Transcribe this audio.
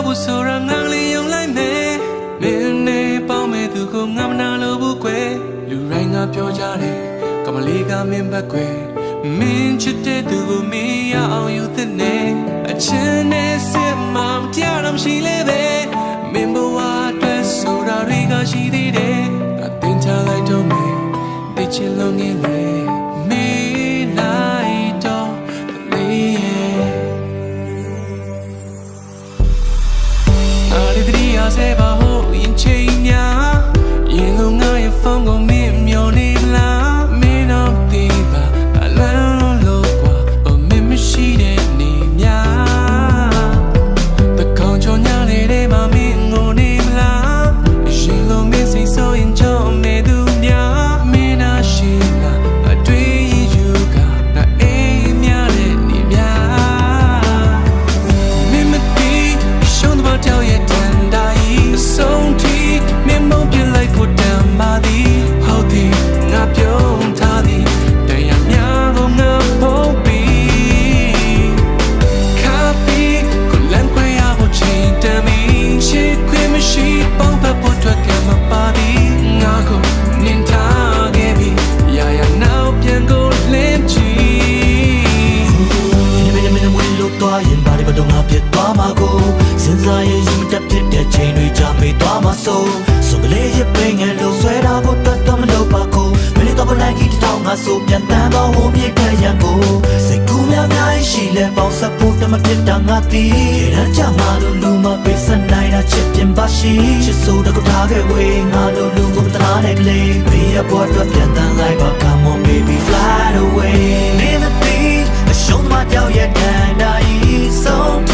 ဘူးဆိုရငါလေးယုံလိုက်မယ်မင်းနဲ့ပေါင်းမဲ့သူကိုငါမနာလို့ဘူးကွယ်လူတိုင်းကပြောကြတယ်ကမလေးကမင်းဘက်ကွယ်မင်းချစ်တဲ့သူကိုမင်းရအောင်ယူတဲ့နဲ့အချင်းနဲ့စစ်မှမတရားတော့ရှိလေပဲမင်းဘဝအတွက်ဆိုတာတွေကရှိသေးတယ်အတင်းချလိုက်တော့မင်းသိချင်လို့ငင်းလေမင်းလိုက်တော့လေးရဲ့အားရတဲ့ရစေပါဟိုရင်ချိန်များရင်လုံးငါရဲ့ဖုန်းကိုမင်းမျောနေလားမင်းတော့ဒီပါအလန်းလို့ကွာမင်းမရှိတဲ့နေများတကောင်ချောညာနေတဲ့မမင်းငိုနေမလားရင်လုံးမင်းစိတ်ဆိုရင်ကြောင့်နေသူများမင်းနာရှိလားအတွေ့ယူကနာအေးများတဲ့နေများမင်းမသိရှုံးတော့ကြောက်ရဲ့တန်တိုင်းဆုံးထိမင်းမပြလိုက်ကိုတမ်းပါသည်ဟုတ်သည်ငါပြုံးထားသည်တရားများကိုငါဖို့ပြီးခါပြီးကိုလမ်းခွဲရဖို့ချိန်တမ်းပြီးချစ်ခွင့်မရှိပေါင်းပတ်ဖို့အတွက်ကမပါသည်ငါကိုနင်ထားခဲ့ပြီရာရာနောက်ပြန်ကိုလင်းချီမင်းဝင်လို့တော့ရင်ဘာတွေတော့ငါပြတ်သွားမှာကိုစဉ်းစားရင်ယူတတ်ဖြစ်တဲ့ချိန်တွေကြာမေးသွားမှာဆိုကလေးရပင်ငယ်လို့ဆွဲတာဖို့တော့မလုပ်ပါကိုမင်းတော့ဘလိုက်ကြီးတောင်းငါဆိုပြန်တန်းတော့ဟိုမြေကရန်ကိုစိတ်ကူးများများရှိလဲပေါင်းစပ်ဖို့တမဖြစ်တာငါသိရန်ချမှာလို့လူမပေးစနိုင်တာချစ်ပြင်ပါရှိချစ်ဆိုတော့ထားခဲ့ဝေးငါတို့လူကိုမတနာနဲ့ကလေးဘေးရပေါ်တော့ပြန်တန်းလိုက်ပါ Come on baby fly away never be a show my ကြောက်ရဲ့တန်တိုင်းဆုံး